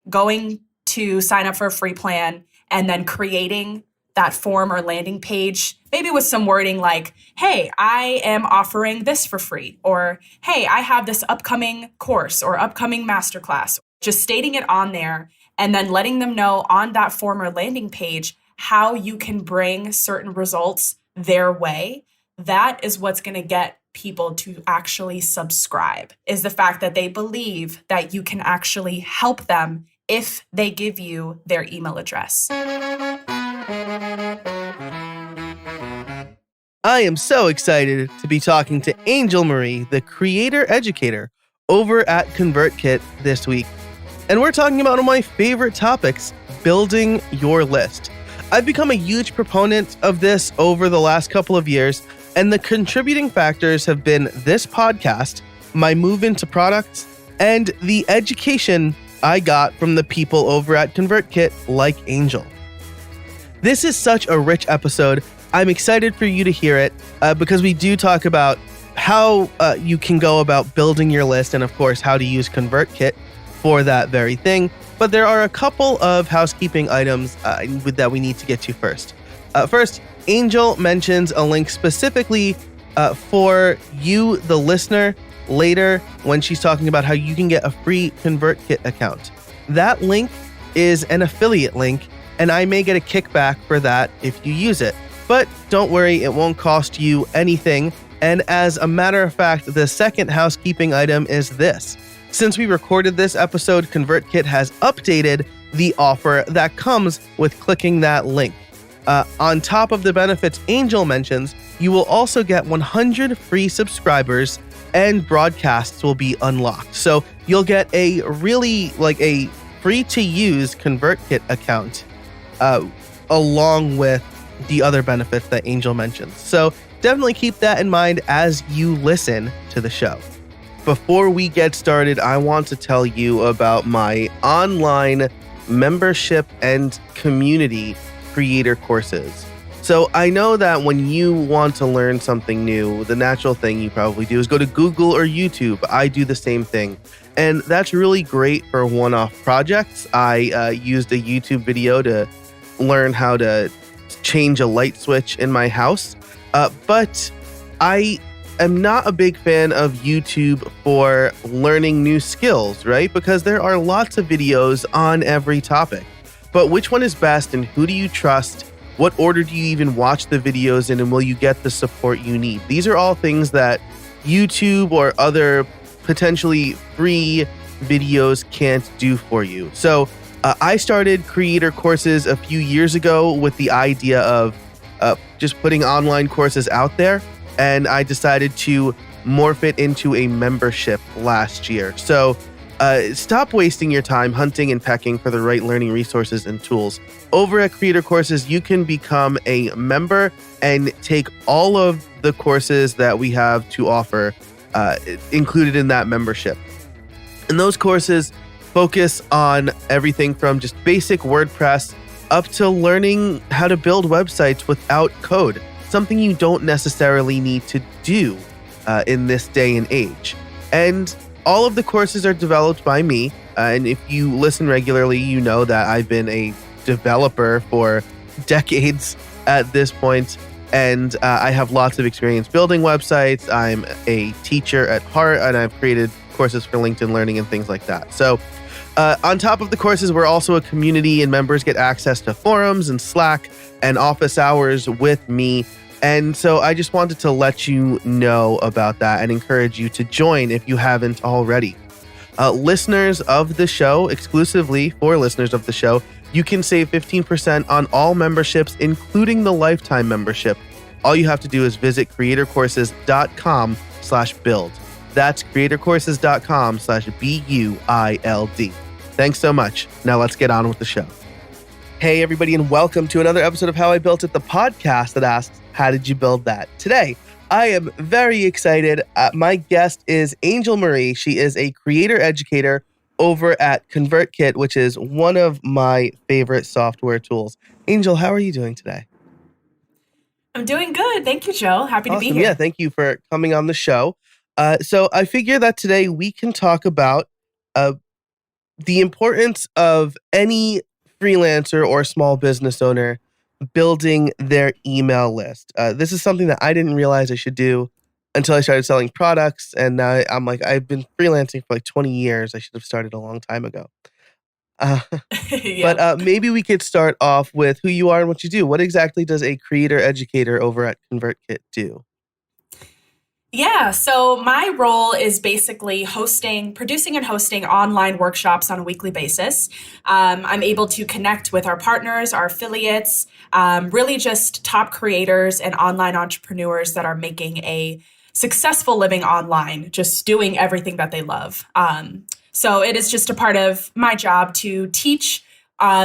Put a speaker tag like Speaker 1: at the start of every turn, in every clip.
Speaker 1: going to sign up for a free plan and then creating that form or landing page, maybe with some wording like, hey, I am offering this for free, or hey, I have this upcoming course or upcoming masterclass, just stating it on there and then letting them know on that form or landing page how you can bring certain results their way. That is what's going to get people to actually subscribe, is the fact that they believe that you can actually help them if they give you their email address.
Speaker 2: I am so excited to be talking to Angel Marie, the Creator Educator, over at ConvertKit this week. And we're talking about one of my favorite topics, building your list. I've become a huge proponent of this over the last couple of years, and the contributing factors have been this podcast, my move into products, and the education I got from the people over at ConvertKit like Angel. This is such a rich episode. I'm excited for you to hear it because we do talk about how you can go about building your list and, of course, how to use ConvertKit for that very thing. But there are a couple of housekeeping items that we need to get to first. First, Angel mentions a link specifically for you, the listener, later when she's talking about how you can get a free ConvertKit account. That link is an affiliate link, and I may get a kickback for that if you use it. But don't worry, it won't cost you anything. And as a matter of fact, the second housekeeping item is this. Since we recorded this episode, ConvertKit has updated the offer that comes with clicking that link. On top of the benefits Angel mentions, you will also get 100 free subscribers and broadcasts will be unlocked. So you'll get a really a free-to-use ConvertKit account along with the other benefits that Angel mentions. So definitely keep that in mind as you listen to the show. Before we get started, I want to tell you about my online membership and community creator courses. So I know that when you want to learn something new, the natural thing you probably do is go to Google or YouTube. I do the same thing. And that's really great for one-off projects. I used a YouTube video to learn how to change a light switch in my house. But I am not a big fan of YouTube for learning new skills, right? Because there are lots of videos on every topic. But which one is best and who do you trust? What order do you even watch the videos in, and will you get the support you need? These are all things that YouTube or other potentially free videos can't do for you. So I started creator courses a few years ago with the idea of just putting online courses out there, and I decided to morph it into a membership last year. So stop wasting your time hunting and pecking for the right learning resources and tools. Over at Creator Courses, you can become a member and take all of the courses that we have to offer included in that membership. And those courses focus on everything from just basic WordPress up to learning how to build websites without code, something you don't necessarily need to do in this day and age. And all of the courses are developed by me. And if you listen regularly, you know that I've been a developer for decades at this point. And I have lots of experience building websites. I'm a teacher at heart, and I've created courses for LinkedIn Learning and things like that. So on top of the courses, we're also a community, and members get access to forums and Slack and office hours with me. And so I just wanted to let you know about that and encourage you to join if you haven't already. Listeners of the show, exclusively for listeners of the show, you can save 15% on all memberships, including the lifetime membership. All you have to do is visit creatorcourses.com/build. That's creatorcourses.com/BUILD. Thanks so much. Now let's get on with the show. Hey, everybody, and welcome to another episode of How I Built It, the podcast that asks, how did you build that? Today, I am very excited. My guest is Angel Marie. She is a creator educator over at ConvertKit, which is one of my favorite software tools. Angel, how are you doing today?
Speaker 1: I'm doing good. Thank you, Joe. Happy to be here.
Speaker 2: Yeah, thank you for coming on the show. So I figure that today we can talk about the importance of any freelancer or small business owner building their email list. This is something that I didn't realize I should do until I started selling products. And now I'm like, I've been freelancing for like 20 years. I should have started a long time ago. Uh, but
Speaker 1: Yep.
Speaker 2: maybe we could start off with who you are and what you do. What exactly does a creator educator over at ConvertKit do?
Speaker 1: Yeah, so my role is basically producing and hosting online workshops on a weekly basis. I'm able to connect with our partners, our affiliates, really just top creators and online entrepreneurs that are making a successful living online, just doing everything that they love. So it is just a part of my job to teach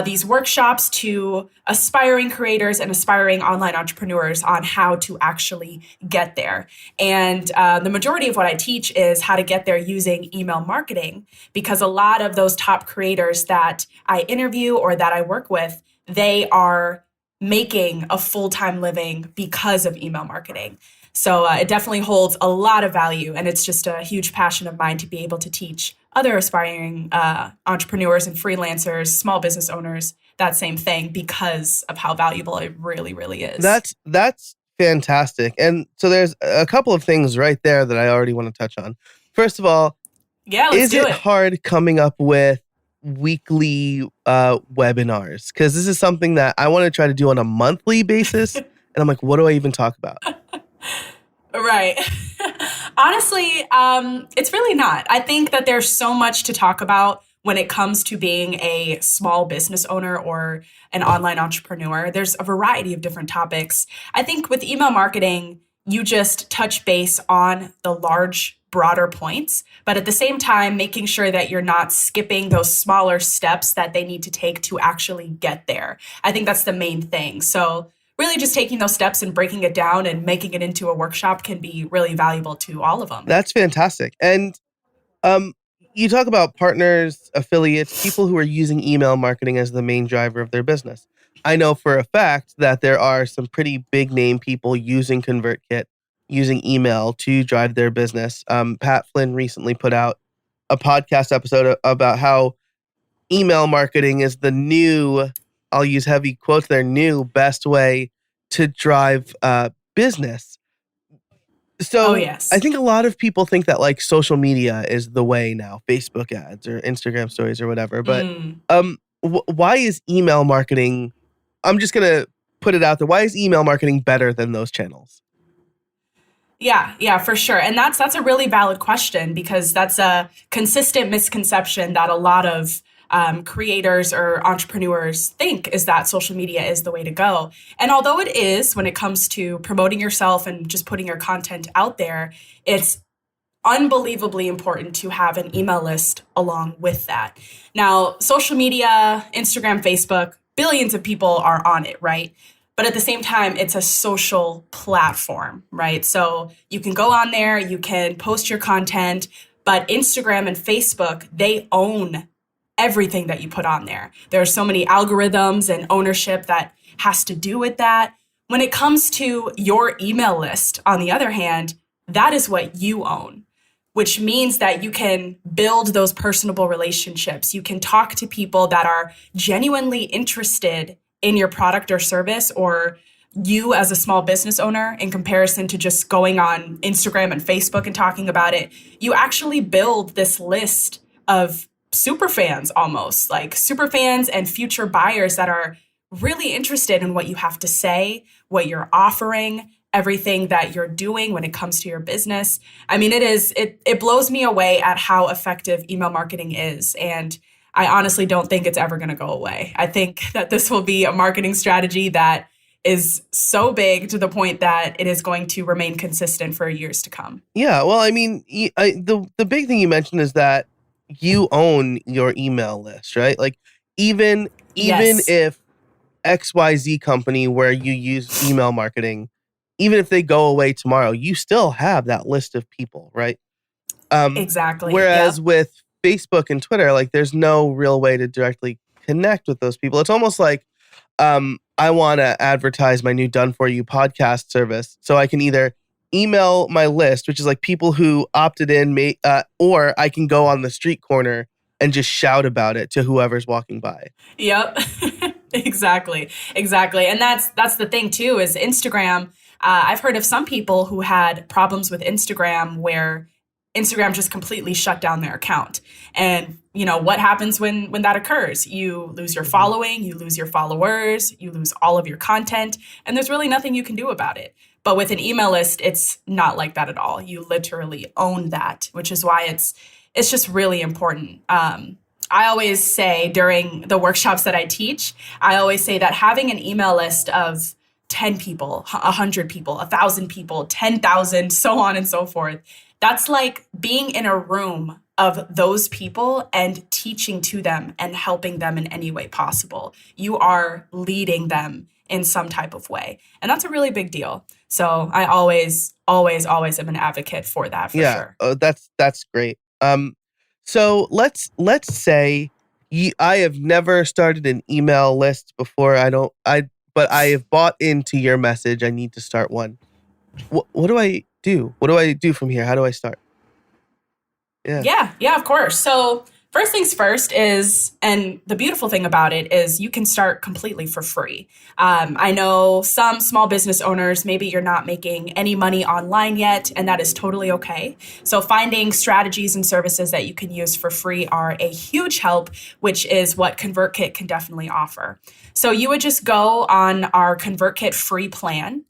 Speaker 1: these workshops to aspiring creators and aspiring online entrepreneurs on how to actually get there. And the majority of what I teach is how to get there using email marketing, because a lot of those top creators that I interview or that I work with, they are making a full-time living because of email marketing. So it definitely holds a lot of value, and it's just a huge passion of mine to be able to teach other aspiring entrepreneurs and freelancers, small business owners, that same thing because of how valuable it really, really is.
Speaker 2: That's fantastic. And so there's a couple of things right there that I already want to touch on. First of all,
Speaker 1: Yeah, let's
Speaker 2: is
Speaker 1: do
Speaker 2: it
Speaker 1: it.
Speaker 2: hard coming up with weekly webinars? Because this is something that I want to try to do on a monthly basis. And I'm like, what do I even talk about?
Speaker 1: Right. Honestly, it's really not. I think that there's so much to talk about when it comes to being a small business owner or an online entrepreneur. There's a variety of different topics. I think with email marketing, you just touch base on the large, broader points, but at the same time, making sure that you're not skipping those smaller steps that they need to take to actually get there. I think that's the main thing. So really just taking those steps and breaking it down and making it into a workshop can be really valuable to all of them.
Speaker 2: That's fantastic. And um, you talk about partners, affiliates, people who are using email marketing as the main driver of their business. I know for a fact that there are some pretty big name people using ConvertKit, using email to drive their business. Pat Flynn recently put out a podcast episode about how email marketing is the new, I'll use heavy quotes there, new best way to drive business.
Speaker 1: Oh,
Speaker 2: So I
Speaker 1: yes.
Speaker 2: think a lot of people think that like social media is the way now, Facebook ads or Instagram stories or whatever. But
Speaker 1: Mm.
Speaker 2: why is email marketing? I'm just gonna put it out there. Why is email marketing better than those channels?
Speaker 1: Yeah, for sure. And that's a really valid question because that's a consistent misconception that a lot of creators or entrepreneurs think is that social media is the way to go. And although it is when it comes to promoting yourself and just putting your content out there, it's unbelievably important to have an email list along with that. Now, social media, Instagram, Facebook, billions of people are on it, right? But at the same time, it's a social platform, right? So you can go on there, you can post your content, but Instagram and Facebook, they own everything that you put on there. There are so many algorithms and ownership that has to do with that. When it comes to your email list, on the other hand, that is what you own, which means that you can build those personable relationships. You can talk to people that are genuinely interested in your product or service, or you as a small business owner, in comparison to just going on Instagram and Facebook and talking about it. You actually build this list of super fans, almost like super fans and future buyers that are really interested in what you have to say, what you're offering, everything that you're doing when it comes to your business. I mean, it blows me away at how effective email marketing is. And I honestly don't think it's ever going to go away. I think that this will be a marketing strategy that is so big to the point that it is going to remain consistent for years to come.
Speaker 2: Yeah, well, I mean, the big thing you mentioned is that you own your email list, right? Like even
Speaker 1: Yes,
Speaker 2: if XYZ company where you use email marketing, even if they go away tomorrow, you still have that list of people, right?
Speaker 1: exactly.
Speaker 2: Whereas
Speaker 1: Yep.
Speaker 2: with Facebook and Twitter, like there's no real way to directly connect with those people. It's almost like I want to advertise my new Done For You podcast service. So I can either email my list, which is like people who opted in, or I can go on the street corner and just shout about it to whoever's walking by.
Speaker 1: Yep. Exactly. And that's the thing too, is Instagram. I've heard of some people who had problems with Instagram where Instagram just completely shut down their account. And what happens when that occurs? You lose your following, you lose your followers, you lose all of your content, and there's really nothing you can do about it. But with an email list, it's not like that at all. You literally own that, which is why it's just really important. I always say during the workshops that I teach, I always say that having an email list of 10 people, 100 people, 1,000 people, 10,000, so on and so forth, that's like being in a room of those people and teaching to them and helping them in any way possible. You are leading them in some type of way. And that's a really big deal. So I always am an advocate for that, for sure.
Speaker 2: Oh, that's great. So let's say I have never started an email list before. But I have bought into your message. I need to start one. What do I do? What do I do from here? How do I start?
Speaker 1: Yeah, of course. So first things first is, and the beautiful thing about it is you can start completely for free. I know some small business owners, maybe you're not making any money online yet, and that is totally okay. So finding strategies and services that you can use for free are a huge help, which is what ConvertKit can definitely offer. So you would just go on our ConvertKit free plan,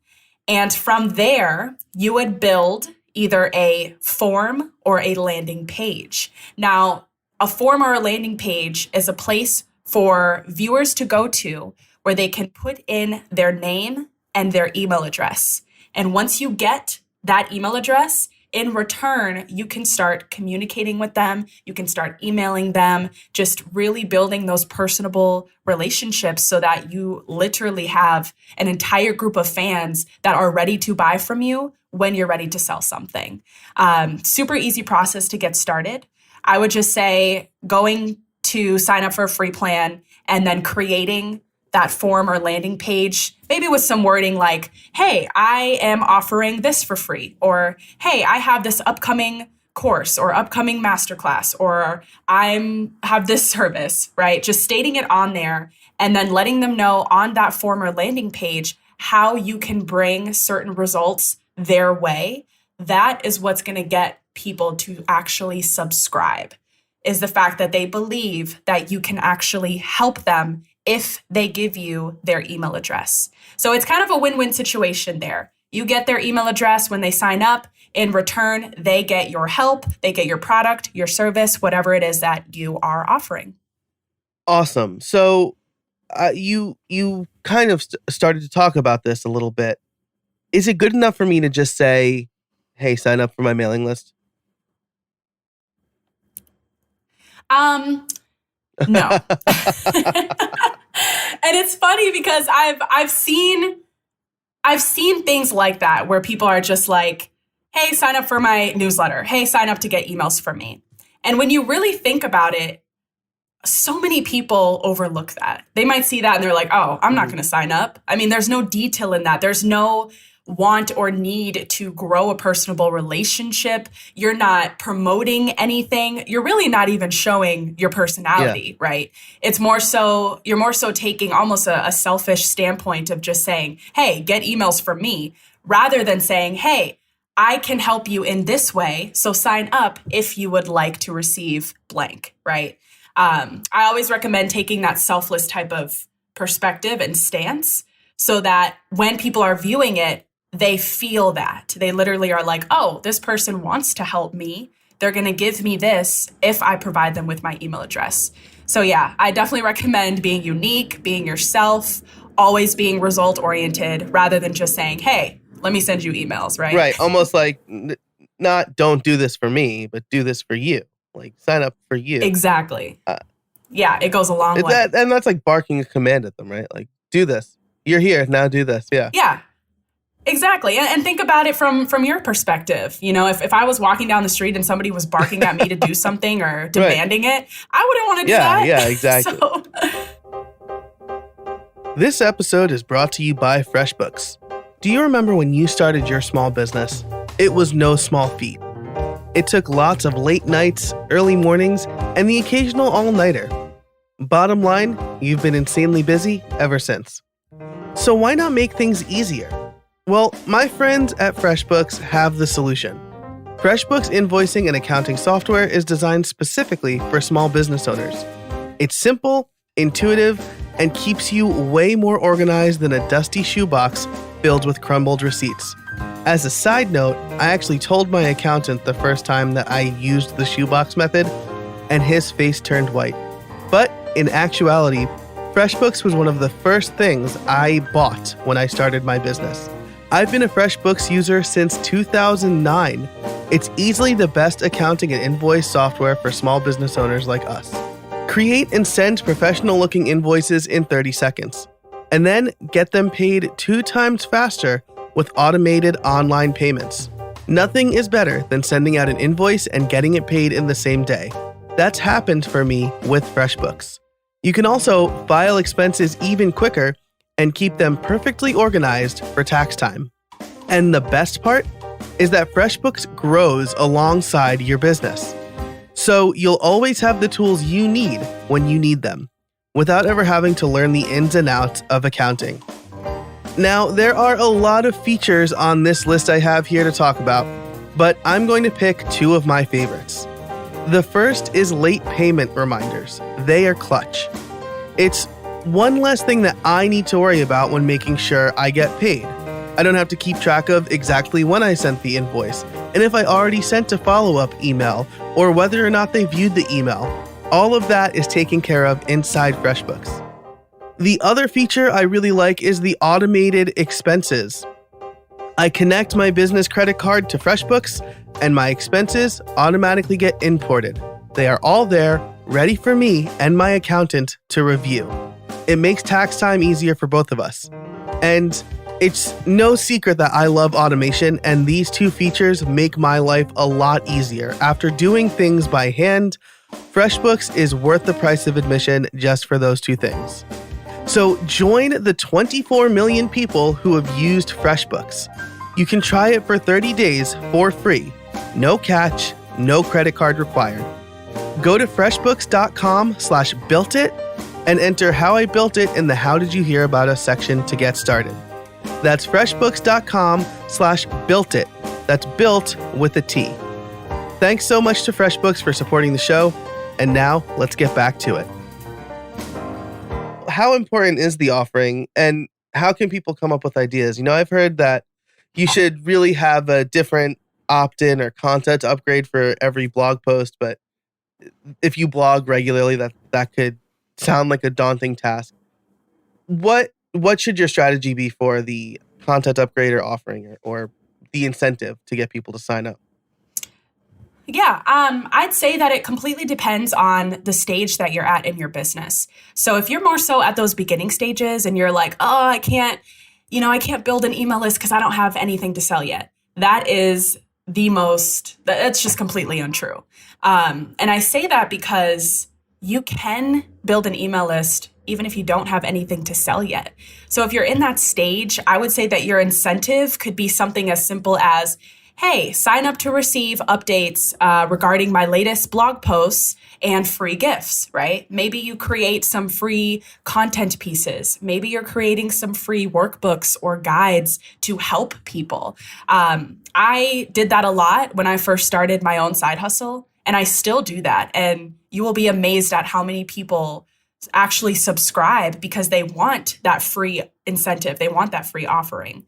Speaker 1: and from there, you would build either a form or a landing page. Now, a form or a landing page is a place for viewers to go to where they can put in their name and their email address. And once you get that email address, in return, you can start communicating with them. You can start emailing them, just really building those personable relationships so that you literally have an entire group of fans that are ready to buy from you when you're ready to sell something. Super easy process to get started. I would just say going to sign up for a free plan and then creating that form or landing page, maybe with some wording like, hey, I am offering this for free, or hey, I have this upcoming course or upcoming masterclass, or I have this service, right? Just stating it on there and then letting them know on that form or landing page how you can bring certain results their way. That is what's going to get people to actually subscribe, is the fact that they believe that you can actually help them if they give you their email address. So it's kind of a win-win situation there. You get their email address when they sign up. In return, they get your help, they get your product, your service, whatever it is that you are offering.
Speaker 2: Awesome. So you kind of started to talk about this a little bit. Is it good enough for me to just say, hey, sign up for my mailing list?
Speaker 1: No. And it's funny because I've seen things like that where people are just like, hey, sign up for my newsletter. Hey, sign up to get emails from me. And when you really think about it, so many people overlook that. They might see that and they're like, oh, I'm not going to sign up. I mean, there's no detail in that. There's no want or need to grow a personable relationship. You're not promoting anything. You're really not even showing your personality, right? It's more so, you're more so taking almost a selfish standpoint of just saying, hey, get emails from me, rather than saying, hey, I can help you in this way. So sign up if you would like to receive blank, right? I always recommend taking that selfless type of perspective and stance so that when people are viewing it, they feel that. They literally are like, oh, this person wants to help me. They're going to give me this if I provide them with my email address. So yeah, I definitely recommend being unique, being yourself, always being result oriented rather than just saying, hey, let me send you emails, right?
Speaker 2: Right. Almost like not don't do this for me, but do this for you. Like sign up for you.
Speaker 1: Exactly. Yeah, it goes a long way.
Speaker 2: And that's like barking a command at them, right? Like, do this. You're here, now do this. Yeah.
Speaker 1: Yeah. Exactly. And think about it from your perspective. You know, if I was walking down the street and somebody was barking at me to do something or demanding it, I wouldn't want to do that.
Speaker 2: Yeah, exactly. This episode is brought to you by FreshBooks. Do you remember when you started your small business? It was no small feat. It took lots of late nights, early mornings, and the occasional all-nighter. Bottom line, you've been insanely busy ever since. So why not make things easier? Well, my friends at FreshBooks have the solution. FreshBooks invoicing and accounting software is designed specifically for small business owners. It's simple, intuitive, and keeps you way more organized than a dusty shoebox filled with crumbled receipts. As a side note, I actually told my accountant the first time that I used the shoebox method, and his face turned white. But in actuality, FreshBooks was one of the first things I bought when I started my business. I've been a FreshBooks user since 2009. It's easily the best accounting and invoice software for small business owners like us. Create and send professional-looking invoices in 30 seconds, and then get them paid 2 times faster with automated online payments. Nothing is better than sending out an invoice and getting it paid in the same day. That's happened for me with FreshBooks. You can also file expenses even quicker and keep them perfectly organized for tax time. And the best part is that FreshBooks grows alongside your business. So you'll always have the tools you need when you need them, without ever having to learn the ins and outs of accounting. Now, there are a lot of features on this list I have here to talk about, but I'm going to pick 2 of my favorites. The first is late payment reminders. They are clutch. It's one less thing that I need to worry about when making sure I get paid. I don't have to keep track of exactly when I sent the invoice, and if I already sent a follow-up email, or whether or not they viewed the email. All of that is taken care of inside FreshBooks. The other feature I really like is the automated expenses. I connect my business credit card to FreshBooks, and my expenses automatically get imported. They are all there, ready for me and my accountant to review. It makes tax time easier for both of us. And it's no secret that I love automation, and these 2 features make my life a lot easier. After doing things by hand, FreshBooks is worth the price of admission just for those 2 things. So join the 24 million people who have used FreshBooks. You can try it for 30 days for free. No catch, no credit card required. Go to freshbooks.com/builtit and enter how I built it in the How Did You Hear About Us section to get started. That's freshbooks.com/builtit. That's built with a T. Thanks so much to FreshBooks for supporting the show. And now let's get back to it. How important is the offering, and how can people come up with ideas? I've heard that you should really have a different opt-in or content upgrade for every blog post, but if you blog regularly, that could sound like a daunting task. What should your strategy be for the content upgrade or offering, or the incentive to get people to sign up?
Speaker 1: Yeah, I'd say that it completely depends on the stage that you're at in your business. So if you're more so at those beginning stages and you're like, oh, I can't build an email list because I don't have anything to sell yet. That's just completely untrue. And I say that because you can build an email list even if you don't have anything to sell yet. So if you're in that stage, I would say that your incentive could be something as simple as, hey, sign up to receive updates regarding my latest blog posts and free gifts, right? Maybe you create some free content pieces. Maybe you're creating some free workbooks or guides to help people. I did that a lot when I first started my own side hustle, and I still do that. And you will be amazed at how many people actually subscribe because they want that free incentive. They want that free offering.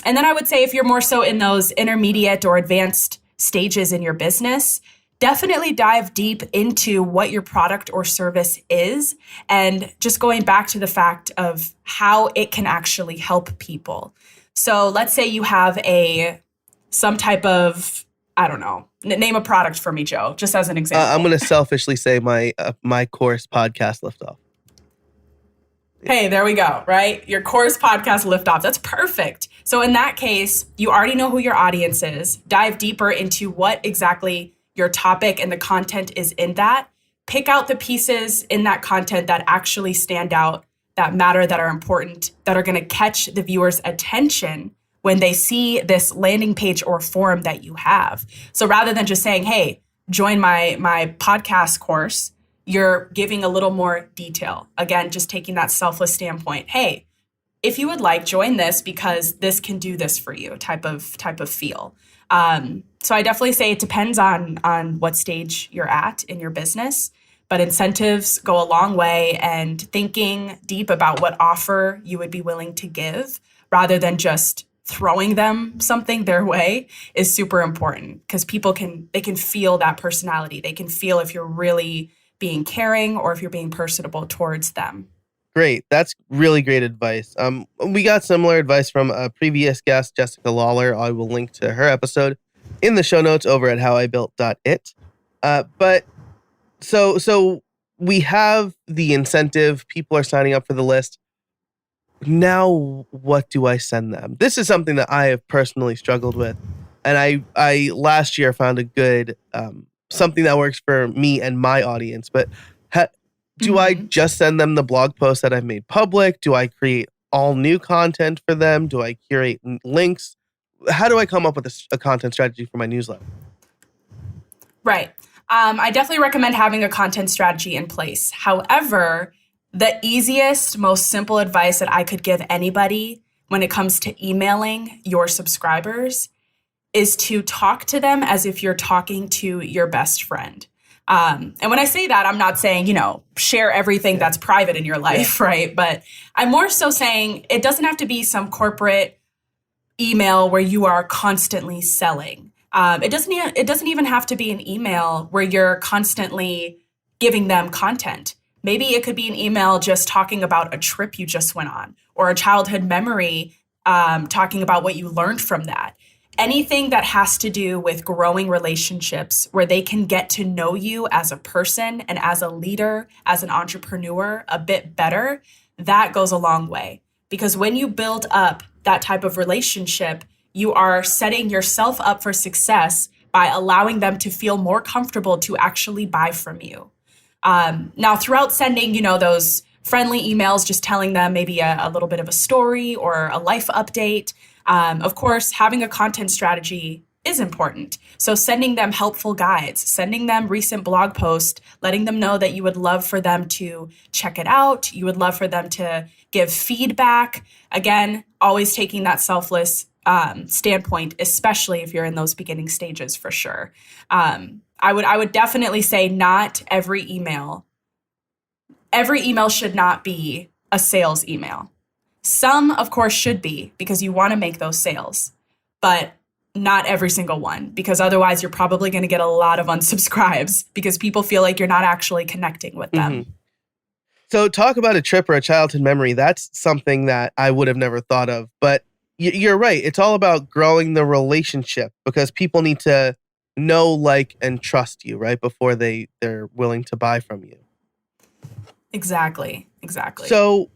Speaker 1: And then I would say if you're more so in those intermediate or advanced stages in your business, definitely dive deep into what your product or service is, and just going back to the fact of how it can actually help people. So let's say you have some type of, I don't know, name a product for me, Joe, just as an example.
Speaker 2: I'm going to selfishly say my course podcast Liftoff.
Speaker 1: Hey, there we go, right? Your course podcast Liftoff. That's perfect. So in that case, you already know who your audience is. Dive deeper into what exactly your topic and the content is in that. Pick out the pieces in that content that actually stand out, that matter, that are important, that are going to catch the viewer's attention when they see this landing page or form that you have. So rather than just saying, hey, join my podcast course, you're giving a little more detail. Again, just taking that selfless standpoint. Hey, if you would like, join this because this can do this for you type of feel. So I definitely say it depends on what stage you're at in your business, but incentives go a long way, and thinking deep about what offer you would be willing to give rather than just throwing them something their way is super important, because people can feel that personality. They can feel if you're really being caring or if you're being personable towards them.
Speaker 2: Great. That's really great advice. We got similar advice from a previous guest, Jessica Lawlor. I will link to her episode in the show notes over at howibuilt.it. But so we have the incentive. People are signing up for the list. Now, what do I send them? This is something that I have personally struggled with. And I last year found a good, something that works for me and my audience. But do I just send them the blog post that I've made public? Do I create all new content for them? Do I curate links? How do I come up with a content strategy for my newsletter?
Speaker 1: Right. I definitely recommend having a content strategy in place. However, the easiest, most simple advice that I could give anybody when it comes to emailing your subscribers is to talk to them as if you're talking to your best friend. And when I say that, I'm not saying, share everything that's private in your life, right? But I'm more so saying it doesn't have to be some corporate email where you are constantly selling. It doesn't even have to be an email where you're constantly giving them content. Maybe it could be an email just talking about a trip you just went on, or a childhood memory, talking about what you learned from that. Anything that has to do with growing relationships where they can get to know you as a person and as a leader, as an entrepreneur a bit better, that goes a long way. Because when you build up that type of relationship, you are setting yourself up for success by allowing them to feel more comfortable to actually buy from you. Now, throughout sending, those friendly emails, just telling them maybe a little bit of a story or a life update, of course, having a content strategy is important. So sending them helpful guides, sending them recent blog posts, letting them know that you would love for them to check it out. You would love for them to give feedback. Again, always taking that selfless standpoint, especially if you're in those beginning stages, for sure. I would definitely say not every email. Every email should not be a sales email. Some, of course, should be, because you want to make those sales, but not every single one, because otherwise you're probably going to get a lot of unsubscribes because people feel like you're not actually connecting with them.
Speaker 2: Mm-hmm. So talk about a trip or a childhood memory. That's something that I would have never thought of, but you're right. It's all about growing the relationship, because people need to know, like, and trust you, right? Before they're willing to buy from you.
Speaker 1: Exactly.
Speaker 2: So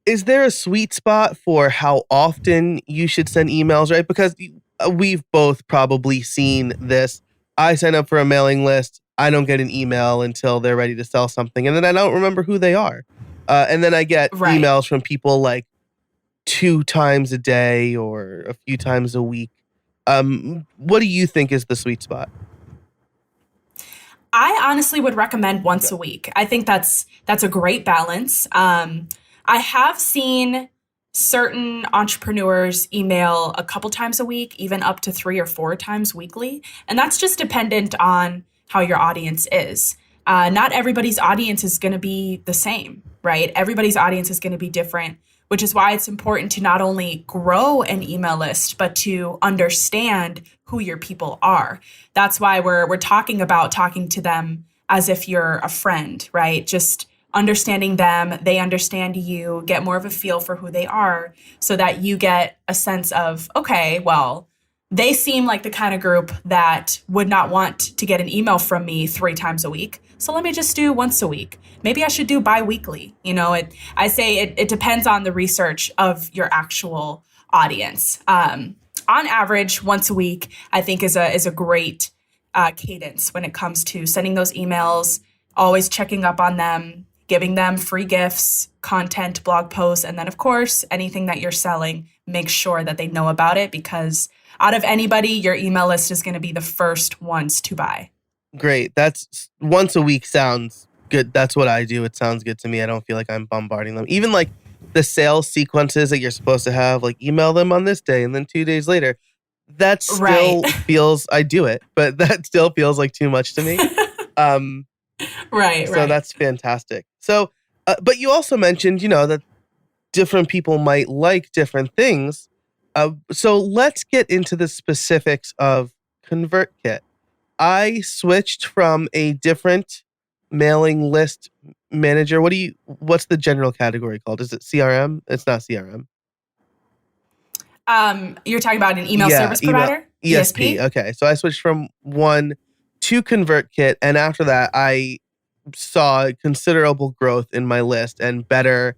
Speaker 2: is there a sweet spot for how often you should send emails, right? Because we've both probably seen this. I sign up for a mailing list. I don't get an email until they're ready to sell something. And then I don't remember who they are. And then I get emails from people like 2 times a day or a few times a week. What do you think is the sweet spot?
Speaker 1: I honestly would recommend once a week. I think that's a great balance. I have seen certain entrepreneurs email a couple times a week, even up to 3 or 4 times weekly. And that's just dependent on how your audience is. Not everybody's audience is going to be the same, right? Everybody's audience is going to be different, which is why it's important to not only grow an email list, but to understand who your people are. That's why we're talking about talking to them as if you're a friend, right? Just understanding them, they understand you, get more of a feel for who they are, so that you get a sense of, okay, well, they seem like the kind of group that would not want to get an email from me 3 times a week. So let me just do once a week. Maybe I should do bi-weekly. I say it depends on the research of your actual audience. On average, once a week, I think is a great cadence when it comes to sending those emails, always checking up on them, giving them free gifts, content, blog posts, and then of course, anything that you're selling, make sure that they know about it, because out of anybody, your email list is going to be the first ones to buy.
Speaker 2: Great. That's once a week sounds good. That's what I do. It sounds good to me. I don't feel like I'm bombarding them. Even like the sales sequences that you're supposed to have, like email them on this day and then 2 days later. That still feels, I do it, but that still feels like too much to me. So that's fantastic. So, but you also mentioned, that different people might like different things. So let's get into the specifics of ConvertKit. I switched from a different mailing list manager. What's the general category called? Is it CRM? It's not CRM.
Speaker 1: You're talking about an email service provider?
Speaker 2: ESP. Okay. So I switched from one to ConvertKit. And after that, I saw considerable growth in my list and better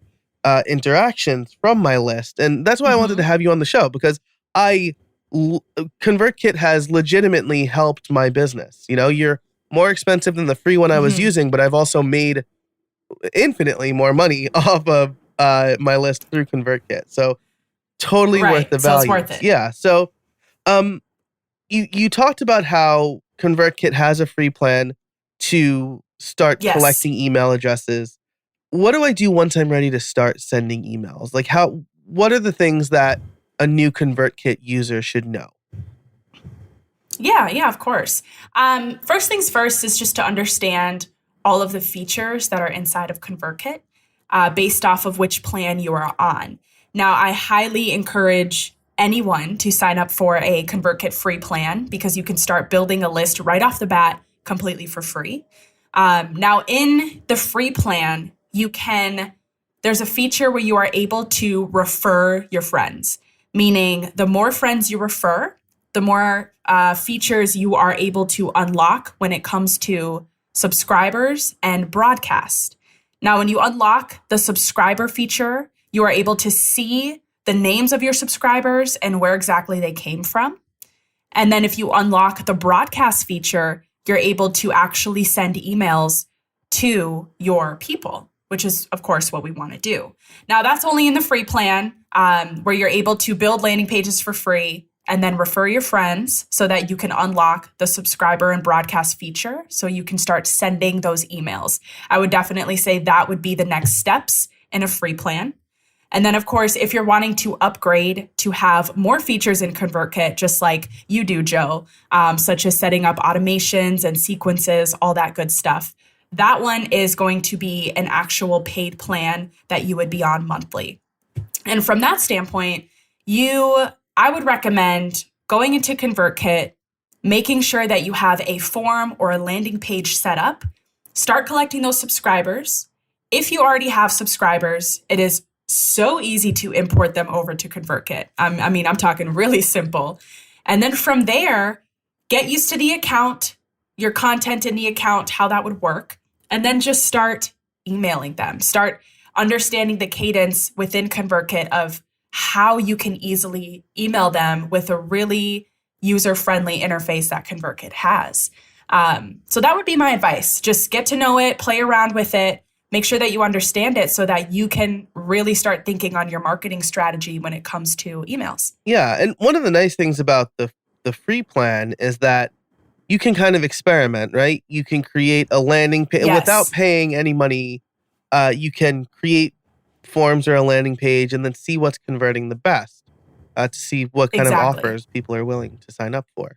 Speaker 2: interactions from my list. And that's why I wanted to have you on the show, because ConvertKit has legitimately helped my business. You're more expensive than the free one I was using, but I've also made infinitely more money off of my list through ConvertKit. So totally worth the value.
Speaker 1: So it's worth it.
Speaker 2: Yeah. So you talked about how ConvertKit has a free plan to start collecting email addresses. What do I do once I'm ready to start sending emails? Like what are the things that a new ConvertKit user should know?
Speaker 1: Yeah, of course. First things first is just to understand all of the features that are inside of ConvertKit based off of which plan you are on. Now, I highly encourage anyone to sign up for a ConvertKit free plan, because you can start building a list right off the bat completely for free. Now, in the free plan, there's a feature where you are able to refer your friends, meaning the more friends you refer, the more features you are able to unlock when it comes to subscribers and broadcast. Now, when you unlock the subscriber feature, you are able to see the names of your subscribers and where exactly they came from. And then if you unlock the broadcast feature, you're able to actually send emails to your people, which is, of course, what we want to do. Now, that's only in the free plan, where you're able to build landing pages for free and then refer your friends so that you can unlock the subscriber and broadcast feature so you can start sending those emails. I would definitely say that would be the next steps in a free plan. And then, of course, if you're wanting to upgrade to have more features in ConvertKit, just like you do, Joe, such as setting up automations and sequences, all that good stuff, that one is going to be an actual paid plan that you would be on monthly. And from that standpoint, I would recommend going into ConvertKit, making sure that you have a form or a landing page set up, start collecting those subscribers. If you already have subscribers, it is so easy to import them over to ConvertKit. I'm talking really simple. And then from there, get used to the account, your content in the account, how that would work, and then just start emailing them. Start understanding the cadence within ConvertKit of how you can easily email them with a really user-friendly interface that ConvertKit has. So that would be my advice. Just get to know it, play around with it, make sure that you understand it so that you can really start thinking on your marketing strategy when it comes to emails.
Speaker 2: Yeah, and one of the nice things about the free plan is that you can kind of experiment, right? You can create a landing page without paying any money. You can create forms or a landing page and then see what's converting the best to see what kind of offers people are willing to sign up for.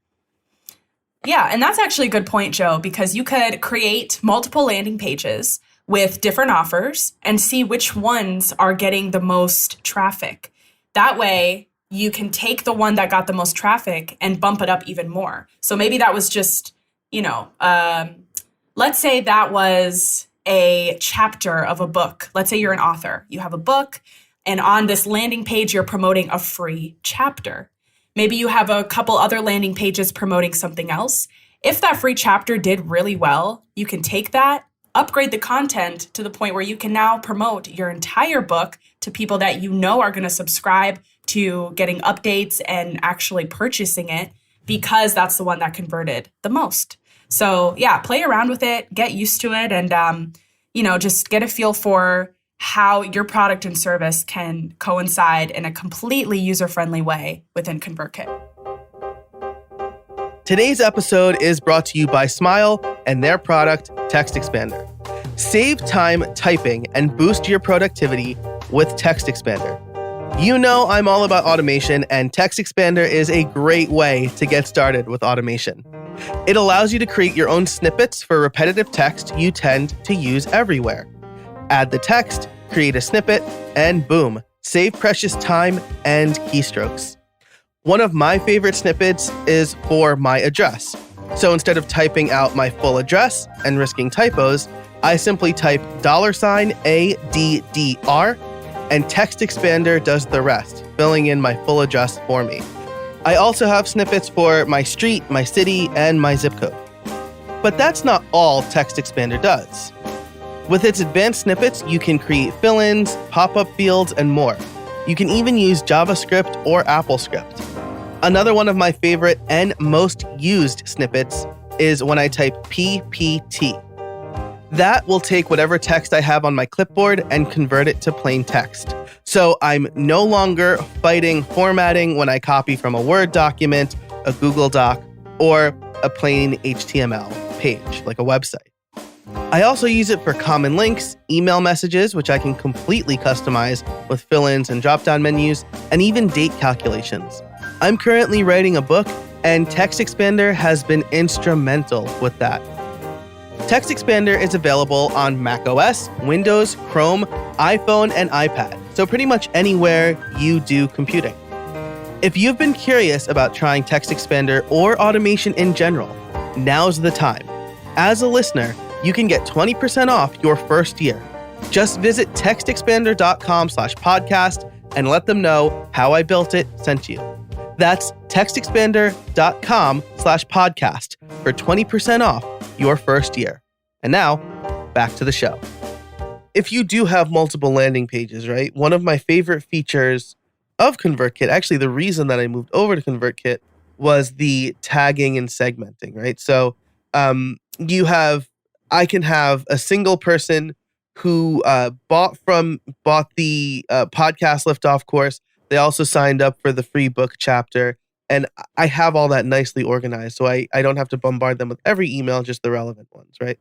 Speaker 1: Yeah, and that's actually a good point, Joe, because you could create multiple landing pages with different offers and see which ones are getting the most traffic. That way, you can take the one that got the most traffic and bump it up even more. So maybe that was just, let's say that was a chapter of a book. Let's say you're an author. You have a book, and on this landing page, you're promoting a free chapter. Maybe you have a couple other landing pages promoting something else. If that free chapter did really well, you can take that, upgrade the content to the point where you can now promote your entire book to people that you know are going to subscribe to getting updates and actually purchasing it because that's the one that converted the most. So yeah, play around with it, get used to it, and just get a feel for how your product and service can coincide in a completely user-friendly way within ConvertKit.
Speaker 2: Today's episode is brought to you by Smile and their product, Text Expander. Save time typing and boost your productivity with Text Expander. You know I'm all about automation, and Text Expander is a great way to get started with automation. It allows you to create your own snippets for repetitive text you tend to use everywhere. Add the text, create a snippet, and boom, save precious time and keystrokes. One of my favorite snippets is for my address. So instead of typing out my full address and risking typos, I simply type $ADDR, and Text Expander does the rest, filling in my full address for me. I also have snippets for my street, my city, and my zip code. But that's not all Text Expander does. With its advanced snippets, you can create fill-ins, pop-up fields, and more. You can even use JavaScript or AppleScript. Another one of my favorite and most used snippets is when I type PPT. That will take whatever text I have on my clipboard and convert it to plain text. So I'm no longer fighting formatting when I copy from a Word document, a Google Doc, or a plain HTML page, like a website. I also use it for common links, email messages, which I can completely customize with fill-ins and drop-down menus, and even date calculations. I'm currently writing a book, and Text Expander has been instrumental with that. Text Expander is available on macOS, Windows, Chrome, iPhone, and iPad, so pretty much anywhere you do computing. If you've been curious about trying Text Expander or automation in general, now's the time. As a listener, you can get 20% off your first year. Just visit textexpander.com/podcast and let them know how I built it sent you. That's textexpander.com/podcast for 20% off your first year. And now, back to the show. If you do have multiple landing pages, right? One of my favorite features of ConvertKit, actually the reason that I moved over to ConvertKit, was the tagging and segmenting, right? So I can have a single person who bought the podcast liftoff course. They also signed up for the free book chapter, and I have all that nicely organized, so I don't have to bombard them with every email, just the relevant ones, right?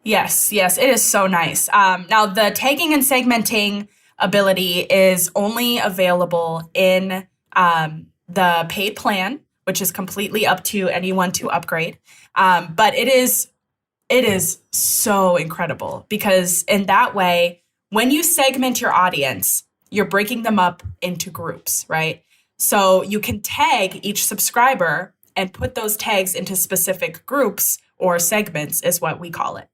Speaker 1: Yes, it is so nice. Now, the tagging and segmenting ability is only available in the paid plan, which is completely up to anyone to upgrade. But it is so incredible because in that way, when you segment your audience, you're breaking them up into groups, right? So you can tag each subscriber and put those tags into specific groups, or segments is what we call it.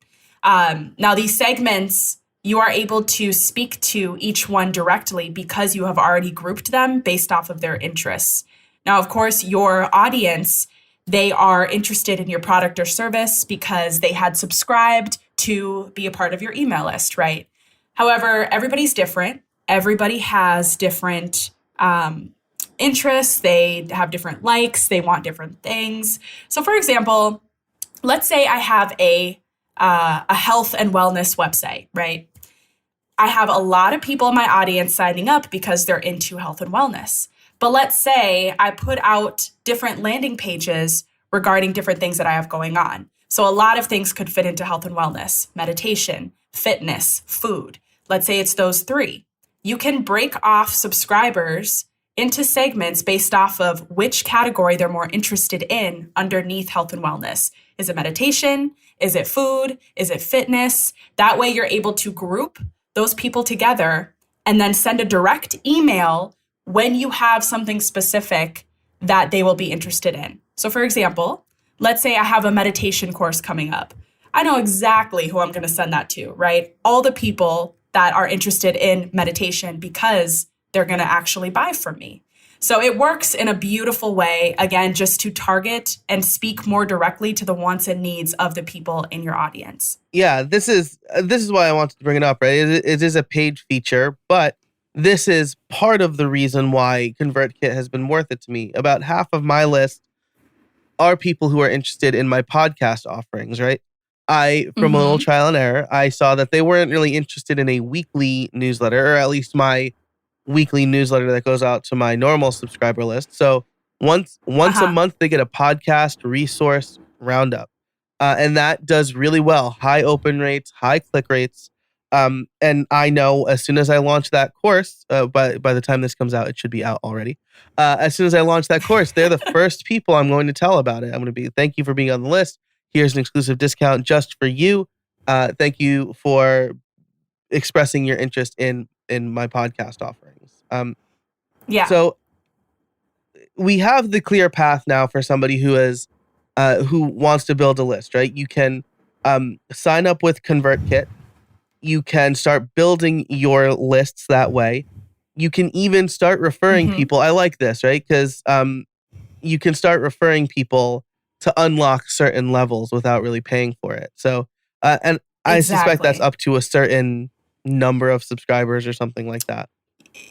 Speaker 1: Now, these segments, you are able to speak to each one directly because you have already grouped them based off of their interests. Now, of course, your audience, they are interested in your product or service because they had subscribed to be a part of your email list, right? However, everybody's different. Everybody has different interests. They have different likes. They want different things. So, for example, let's say I have a health and wellness website, right? I have a lot of people in my audience signing up because they're into health and wellness. But let's say I put out different landing pages regarding different things that I have going on. So a lot of things could fit into health and wellness: meditation, fitness, food. Let's say it's those three. You can break off subscribers into segments based off of which category they're more interested in underneath health and wellness. Is it meditation? Is it food? Is it fitness? That way you're able to group those people together and then send a direct email when you have something specific that they will be interested in. So for example, let's say I have a meditation course coming up. I know exactly who I'm going to send that to, right? All the people that are interested in meditation because they're going to actually buy from me. So it works in a beautiful way, again, just to target and speak more directly to the wants and needs of the people in your audience.
Speaker 2: Yeah, this is why I wanted to bring it up, right? It is a paid feature, but this is part of the reason why ConvertKit has been worth it to me. About half of my list are people who are interested in my podcast offerings, right? from a little
Speaker 1: Mm-hmm.
Speaker 2: trial and error, I saw that they weren't really interested in a weekly newsletter, or at least my weekly newsletter that goes out to my normal subscriber list. So once a
Speaker 1: Uh-huh.
Speaker 2: month, they get a podcast resource roundup, and that does really well. High open rates, high click rates. And I know as soon as I launch that course, by the time this comes out, it should be out already. As soon as I launch that course, they're the first people I'm going to tell about it. I'm going to be, thank you for being on the list. Here's an exclusive discount just for you. Thank you for expressing your interest in my podcast offerings.
Speaker 1: Yeah.
Speaker 2: So we have the clear path now for somebody who wants to build a list, right? You can sign up with ConvertKit. You can start building your lists that way. You can even start referring
Speaker 1: Mm-hmm.
Speaker 2: people. I like this, right? Because you can start referring people to unlock certain levels without really paying for it. So, and I suspect that's
Speaker 1: Exactly.
Speaker 2: up to a certain number of subscribers or something like that.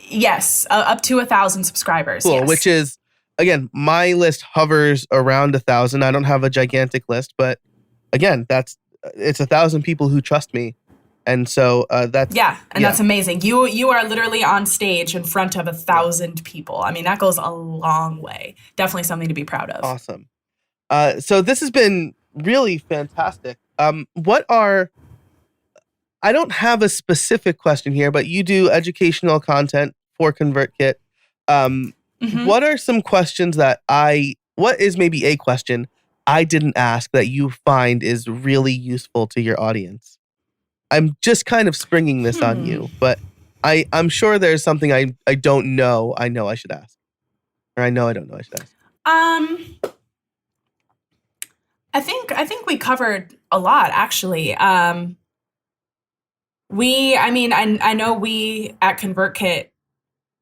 Speaker 1: Yes. Up to 1,000 subscribers.
Speaker 2: Cool.
Speaker 1: Yes.
Speaker 2: Which is, again, my list hovers around 1,000. I don't have a gigantic list, but again, it's 1,000 people who trust me. And so that's
Speaker 1: that's amazing. You are literally on stage in front of 1,000 people. I mean, that goes a long way. Definitely something to be proud of.
Speaker 2: Awesome. So this has been really fantastic. I don't have a specific question here, but you do educational content for ConvertKit. What are some questions what is maybe a question I didn't ask that you find is really useful to your audience? I'm just kind of springing this on you, but I'm sure there's something I don't know I know I should ask. Or I know I don't know I should ask.
Speaker 1: I think we covered a lot, actually. I know we at ConvertKit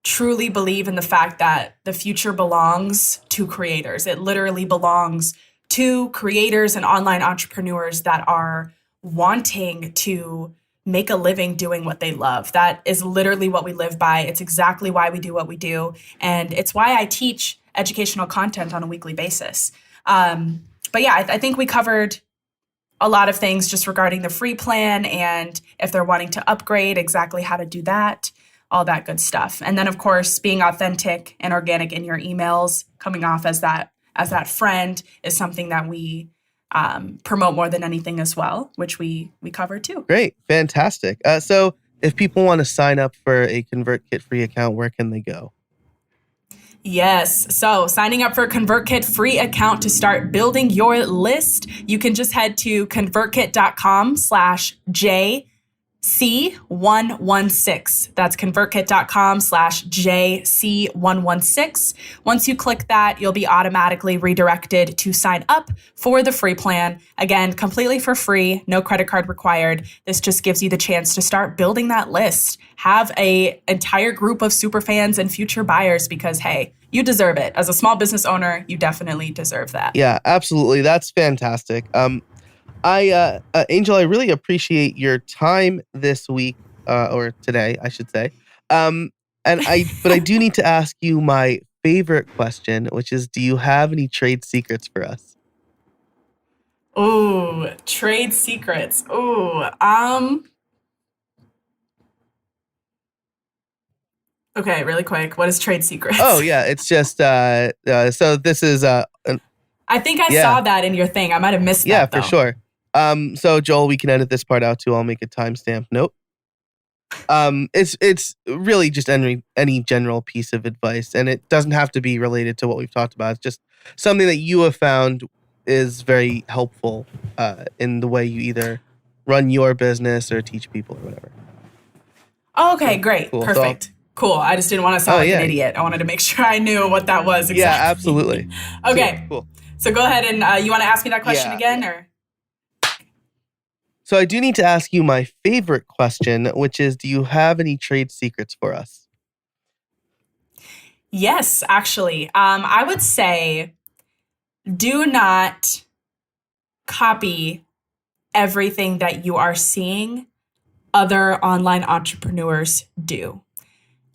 Speaker 1: truly believe in the fact that the future belongs to creators. It literally belongs to creators and online entrepreneurs that are wanting to make a living doing what they love. That is literally what we live by. It's exactly why we do what we do. And it's why I teach educational content on a weekly basis. But yeah, I think we covered a lot of things just regarding the free plan and if they're wanting to upgrade, exactly how to do that, all that good stuff. And then, of course, being authentic and organic in your emails, coming off as that friend is something that we promote more than anything as well, which we cover too.
Speaker 2: Great. Fantastic. So if people want to sign up for a ConvertKit free account, where can they go?
Speaker 1: Yes. So signing up for a ConvertKit free account to start building your list, you can just head to convertkit.com/JC116. That's convertkit.com/JC116. Once you click that, you'll be automatically redirected to sign up for the free plan. Again, completely for free, no credit card required. This just gives you the chance to start building that list. Have an entire group of super fans and future buyers because, hey, you deserve it. As a small business owner, you definitely deserve that.
Speaker 2: Yeah, absolutely. That's fantastic. Angel, I really appreciate your time this week, or today, I should say. But I do need to ask you my favorite question, which is, do you have any trade secrets for us?
Speaker 1: Ooh, trade secrets. Ooh, okay, really quick. What is trade secrets?
Speaker 2: Oh yeah, it's just so this is
Speaker 1: I think I saw that in your thing. I might have missed that.
Speaker 2: Yeah, for sure. So Joel, we can edit this part out too. I'll make a timestamp note. It's really just any general piece of advice, and it doesn't have to be related to what we've talked about. It's just something that you have found is very helpful in the way you either run your business or teach people or whatever.
Speaker 1: Oh, okay, great.
Speaker 2: Cool.
Speaker 1: Perfect. Cool. I just didn't want to sound like an idiot. I wanted to make sure I knew what that was exactly.
Speaker 2: Yeah, absolutely.
Speaker 1: Okay.
Speaker 2: Cool.
Speaker 1: So go ahead and you want to ask me that question again? Or?
Speaker 2: So I do need to ask you my favorite question, which is, do you have any trade secrets for us?
Speaker 1: Yes, actually. I would say do not copy everything that you are seeing other online entrepreneurs do.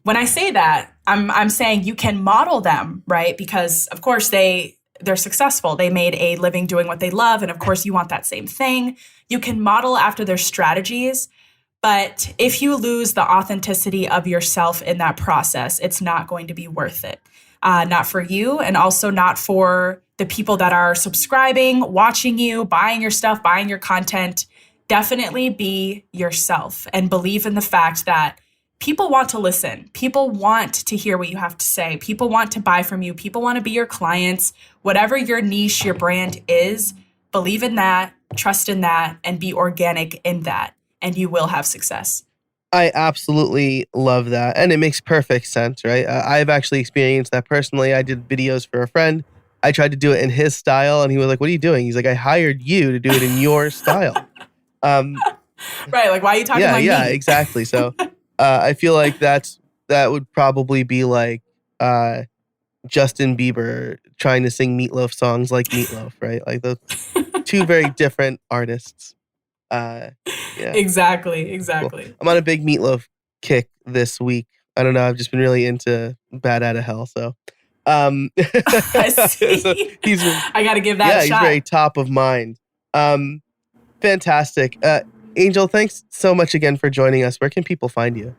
Speaker 1: When I say that, I'm saying you can model them, right? Because of course they they're successful. They made a living doing what they love. And of course, you want that same thing. You can model after their strategies. But if you lose the authenticity of yourself in that process, it's not going to be worth it. Not for you, and also not for the people that are subscribing, watching you, buying your stuff, buying your content. Definitely be yourself and believe in the fact that people want to listen. People want to hear what you have to say. People want to buy from you. People want to be your clients. Whatever your niche, your brand is, believe in that, trust in that, and be organic in that, and you will have success.
Speaker 2: I absolutely love that. And it makes perfect sense, right? I've actually experienced that personally. I did videos for a friend. I tried to do it in his style, and he was like, "What are you doing?" He's like, "I hired you to do it in your style."
Speaker 1: Right. Like, why are you talking like me?
Speaker 2: Yeah, exactly. So I feel like that would probably be like Justin Bieber trying to sing Meatloaf songs like Meatloaf, right? Like those two very different artists. Yeah.
Speaker 1: Exactly.
Speaker 2: Cool. I'm on a big Meatloaf kick this week. I don't know. I've just been really into Bad Outta Hell. So,
Speaker 1: I see.
Speaker 2: So
Speaker 1: I got to give that a shot.
Speaker 2: He's very top of mind. Fantastic. Angel, thanks so much again for joining us. Where can people find you?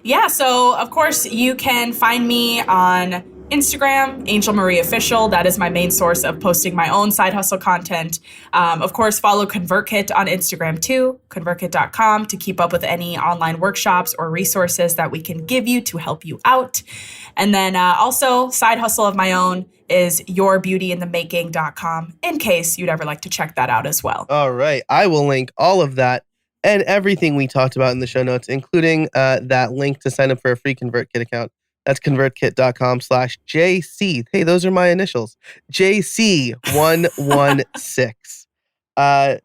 Speaker 1: Yeah, so of course you can find me on Instagram, Angel Marie Official. That is my main source of posting my own side hustle content. Of course, follow ConvertKit on Instagram too, ConvertKit.com, to keep up with any online workshops or resources that we can give you to help you out. And then also, side hustle of my own is yourbeautyinthemaking.com, in case you'd ever like to check that out as well.
Speaker 2: All right. I will link all of that and everything we talked about in the show notes, including that link to sign up for a free ConvertKit account. That's convertkit.com/JC. Hey, those are my initials. JC116.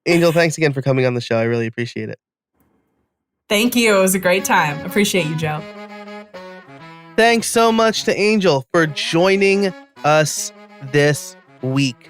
Speaker 2: Angel, thanks again for coming on the show. I really appreciate it.
Speaker 1: Thank you. It was a great time. Appreciate you, Joe.
Speaker 2: Thanks so much to Angel for joining us this week.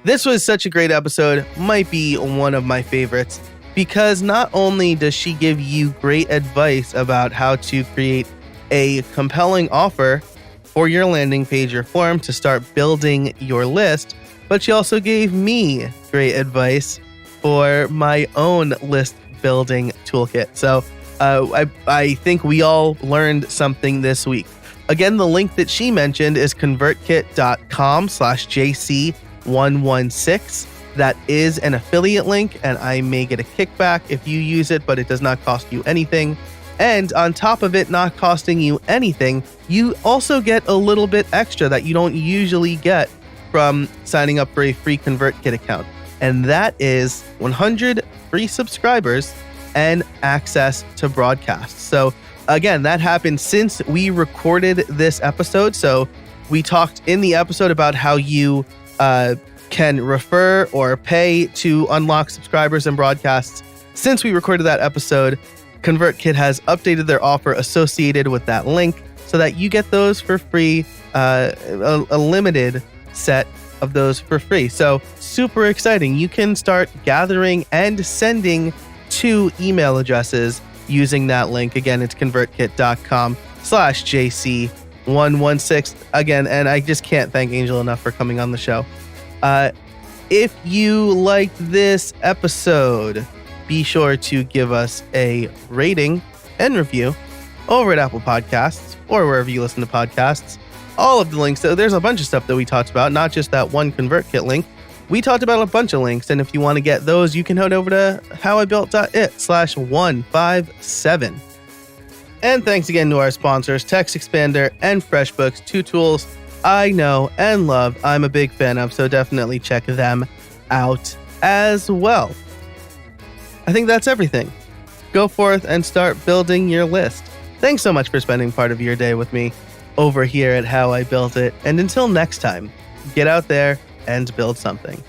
Speaker 2: This was such a great episode. Might be one of my favorites, because not only does she give you great advice about how to create a compelling offer for your landing page or form to start building your list, but she also gave me great advice for my own list building toolkit. So I think we all learned something this week. Again, the link that she mentioned is convertkit.com/JC116. That is an affiliate link, and I may get a kickback if you use it, but it does not cost you anything. And on top of it not costing you anything, you also get a little bit extra that you don't usually get from signing up for a free ConvertKit account. And that is 100 free subscribers and access to broadcasts. So again, that happened since we recorded this episode. So we talked in the episode about how you can refer or pay to unlock subscribers and broadcasts. Since we recorded that episode, ConvertKit has updated their offer associated with that link so that you get those for free, a limited set of those for free. So super exciting. You can start gathering and sending to email addresses using that link. Again, it's convertkit.com/JC116. Again, and I just can't thank Angel enough for coming on the show. If you liked this episode, be sure to give us a rating and review over at Apple Podcasts or wherever you listen to podcasts. All of the links, there's a bunch of stuff that we talked about, not just that one ConvertKit link. We talked about a bunch of links, and if you want to get those, you can head over to howibuilt.it/157. And thanks again to our sponsors, TextExpander and FreshBooks, two tools I know and love. I'm a big fan of, so definitely check them out as well. I think that's everything. Go forth and start building your list. Thanks so much for spending part of your day with me over here at How I Built It. And until next time, get out there and build something.